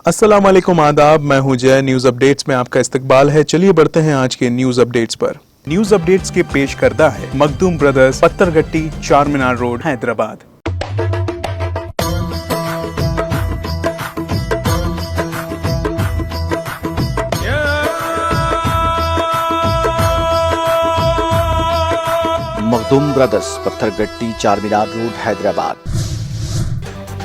अस्सलाम वालेकुम, आदाब। मैं हूं जय। न्यूज अपडेट्स में आपका इस्तकबाल है। चलिए बढ़ते हैं आज के न्यूज अपडेट्स पर। न्यूज अपडेट्स के पेश करदा है Makhdoom brothers, Pathergatti, Charminar road, Hyderabad. Makhdoom brothers, Pathergatti, Charminar road, Hyderabad.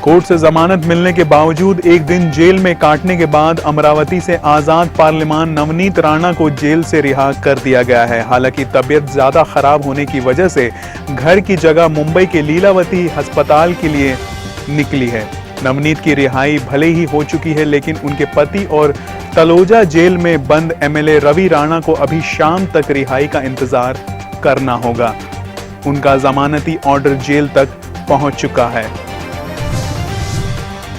Court से जमानत मिलने के बावजूद एक दिन जेल में काटने के बाद अमरावती से आजाद पार्लिमान नवनीत राणा को जेल से रिहा कर दिया गया है। हालांकि तबीयत ज्यादा खराब होने की वजह से घर की जगह मुंबई के लीलावती अस्पताल के लिए निकली है। नवनीत की रिहाई भले ही हो चुकी है, लेकिन उनके पति और तलोजा जेल में बंद एमएलए रवि राणा को अभी शाम तक रिहाई का इंतजार करना होगा। उनका जमानती ऑर्डर जेल तक पहुंच चुका है।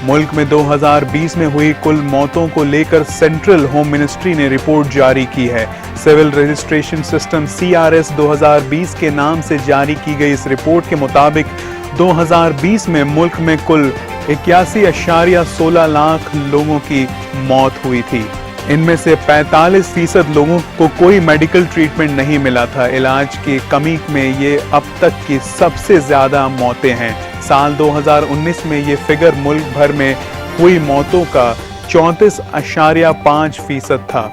मुल्क में 2020 में हुई कुल मौतों को लेकर सेंट्रल होम मिनिस्ट्री ने रिपोर्ट जारी की है। सिविल रजिस्ट्रेशन सिस्टम CRS 2020 के नाम से जारी की गई इस रिपोर्ट के मुताबिक 2020 में मुल्क में कुल 81.16 लाख लोगों की मौत हुई थी। इनमें से 45% लोगों को कोई मेडिकल ट्रीटमेंट नहीं मिला था। इलाज की कमी में ये अब तक की सबसे ज्यादा मौतें हैं। साल 2019 में ये फिगर मुल्क भर में हुई मौतों का 34.5% था।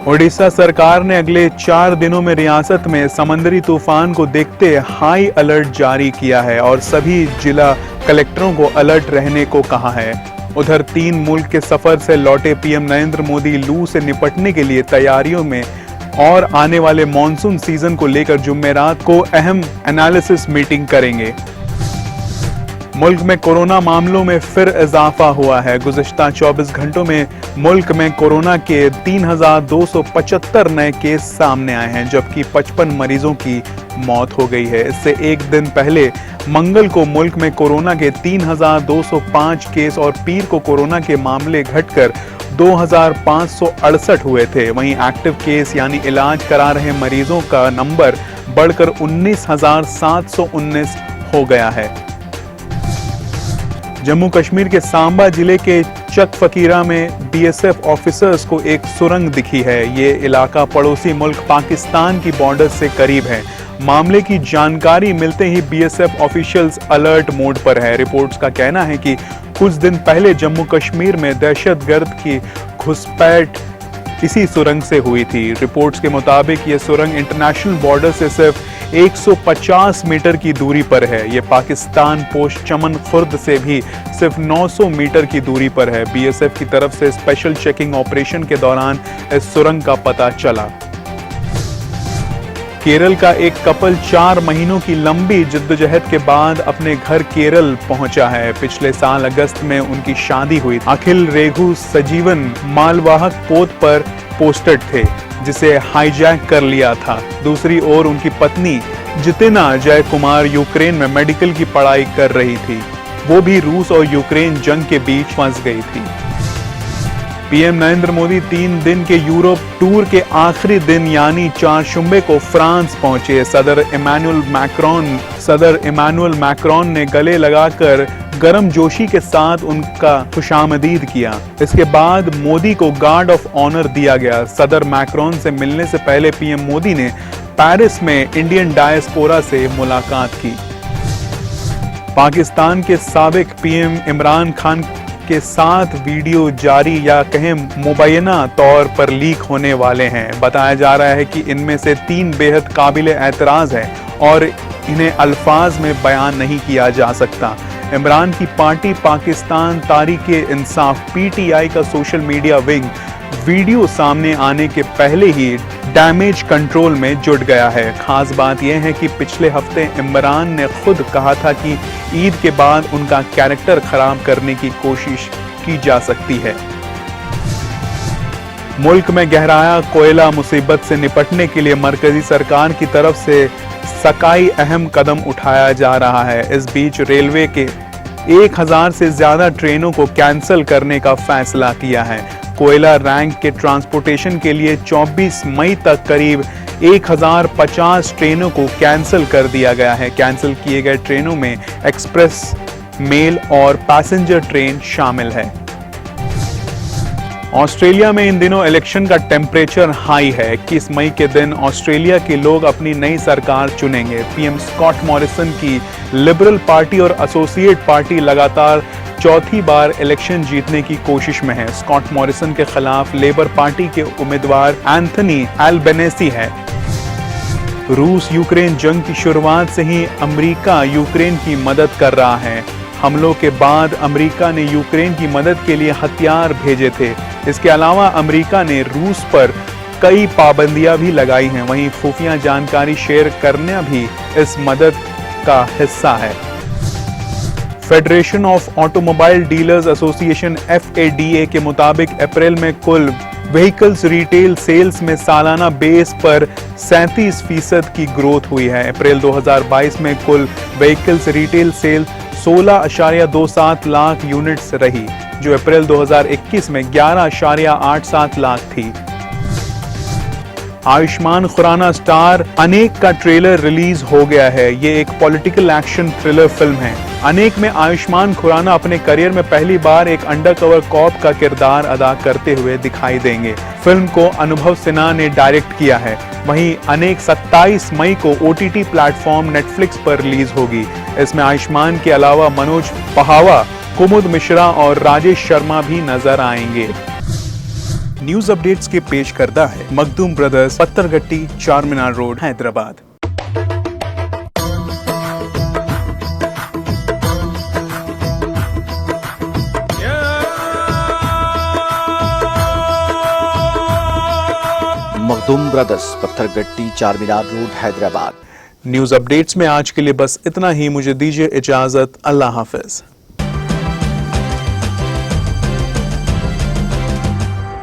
ओडिशा सरकार ने अगले 4 दिनों में रियासत में समंदरी तूफान को देखते हाई अलर्ट जारी किया है और सभी जिला कलेक्टरों को अलर्ट रहने को कहा है। उधर 3 मुल्क के सफर से लौटे पीएम नरेंद्र मोदी लू से निपटने के लिए तैयारियों में और आने वाले मॉनसून सीजन को लेकर जुमेरात को अहम एनालिसिस मीटिंग करेंगे। मुल्क में कोरोना मामलों में फिर इजाफा हुआ है। गुज़िश्ता 24 घंटों में मुल्क में कोरोना के 3,275 नए केस सामने आए हैं, जबकि 55 मरीजों की मौत हो गई है। इससे एक दिन पहले मंगल को मुल्क में कोरोना के 3,205 केस और पीर को कोरोना के मामले घटकर 2,568 हुए थे। वहीं एक्टिव केस यानी इलाज करा रहे मरीजों का नंबर बढ़कर 19,719 हो गया है। जम्मू कश्मीर के सांबा जिले के चक फकीरा में BSF ऑफिसर्स को एक सुरंग दिखी है। ये इलाका पड़ोसी मुल्क पाकिस्तान की बॉर्डर से करीब है। मामले की जानकारी मिलते ही BSF ऑफिशियल्स अलर्ट मोड पर है। रिपोर्ट्स का कहना है कि कुछ दिन पहले जम्मू कश्मीर में दहशतगर्द की घुसपैठ इसी सुरंग से हुई थी। रिपोर्ट्स के मुताबिक ये सुरंग इंटरनेशनल बॉर्डर से सिर्फ 150 मीटर की दूरी पर है। ये पाकिस्तान पोस्ट चमन खुर्द से भी सिर्फ 900 मीटर की दूरी पर है। BSF की तरफ से स्पेशल चेकिंग ऑपरेशन के दौरान इस सुरंग का पता चला। केरल का एक कपल 4 महीनों की लंबी जिद्दोजहद के बाद अपने घर केरल पहुंचा है। पिछले साल अगस्त में उनकी शादी हुई। अखिल रेघु सजीवन मालवाहक पोत पर पोस्टेड थे, जिसे हाईजैक कर लिया था। दूसरी ओर उनकी पत्नी जितिना जय कुमार यूक्रेन में मेडिकल की पढ़ाई कर रही थी। वो भी रूस और यूक्रेन जंग के बीच फंस गई थी। पीएम नरेंद्र मोदी 3 दिन के यूरोप टूर के आखिरी दिन यानी 4 शुम्बे को फ्रांस पहुंचे। सदर इमानुएल मैक्रोन ने गले लगाकर गर्मजोशी के साथ उनका खुशामदीद किया। इसके बाद मोदी को गार्ड ऑफ ऑनर दिया गया। सदर मैक्रोन से मिलने से पहले पीएम मोदी ने पेरिस में इंडियन डायस्पोरा से मुलाकात की। पाकिस्तान के साबिक पीएम इमरान खान के 7 वीडियो जारी या कहें मुबैना तौर पर लीक होने वाले हैं। बताया जा रहा है कि इनमें से 3 बेहद काबिल एतराज हैं और इन्हें अल्फाज में बयान नहीं किया जा सकता। इमरान की पार्टी पाकिस्तान तहरीक-ए-इंसाफ PTI का सोशल मीडिया विंग वीडियो सामने आने के पहले ही डैमेज कंट्रोल में जुट गया है। खास बात यह है कि पिछले हफ्ते इमरान ने खुद कहा था कि ईद के बाद उनका कैरेक्टर खराब करने की कोशिश की जा सकती है। मुल्क में गहराया कोयला मुसीबत से निपटने के लिए मरकजी सरकार की तरफ से सकाई अहम कदम उठाया जा रहा है। इस बीच रेलवे के 1000 से ज्यादा ट्रेनों को कैंसिल करने का फैसला किया है। कोयला रैंक के ट्रांसपोर्टेशन के लिए 24 मई तक करीब 1050 ट्रेनों को कैंसिल कर दिया गया है। कैंसिल किए गए ट्रेनों में एक्सप्रेस मेल और पैसेंजर ट्रेन शामिल है। ऑस्ट्रेलिया में इन दिनों इलेक्शन का टेम्परेचर हाई है। 21 मई के दिन ऑस्ट्रेलिया के लोग अपनी नई सरकार चुनेंगे। पीएम स्कॉट मॉरिसन की लिबरल पार्टी और एसोसिएट पार्टी लगातार चौथी बार इलेक्शन जीतने की कोशिश में है। स्कॉट मॉरिसन के खिलाफ लेबर पार्टी के उम्मीदवार एंथनी एल्बेनेसी है। रूस यूक्रेन जंग की शुरुआत से ही अमेरिका यूक्रेन की मदद कर रहा है। हमलों के बाद अमेरिका ने यूक्रेन की मदद के लिए हथियार भेजे थे। इसके अलावा अमेरिका ने रूस पर कई पाबंदियां भी लगाई हैं। वहीं खुफिया जानकारी शेयर करना भी इस मदद का हिस्सा है। Federation of automobile dealers association FADA के मुताबिक अप्रैल में कुल व्हीकल्स रिटेल सेल्स में सालाना बेस पर 37% की ग्रोथ हुई है। अप्रैल 2022 में कुल vehicles retail sale 16.27 lakh units रही, जो अप्रैल 2021 में 11.87 लाख थी। आयुष्मान खुराना स्टार अनेक का ट्रेलर रिलीज हो गया है। ये एक पॉलिटिकल एक्शन थ्रिलर फिल्म है। अनेक में आयुष्मान खुराना अपने करियर में पहली बार एक अंडरकवर कॉप का किरदार अदा करते हुए दिखाई देंगे। फिल्म को अनुभव सिन्हा ने डायरेक्ट किया है। वहीं अनेक 27 मई को OTT प्लेटफॉर्म नेटफ्लिक्स पर रिलीज होगी। इसमें आयुष्मान के अलावा मनोज पहावा, कुमुद मिश्रा और राजेश शर्मा भी नजर आएंगे। न्यूज अपडेट्स के पेश करता है Makhdoom brothers, Pathergatti, Charminar road, Hyderabad. Makhdoom brothers, Pathergatti, Charminar road, Hyderabad. News updates में आज के लिए बस इतना ही। मुझे दीजिए इजाजत। अल्लाह हाफिज।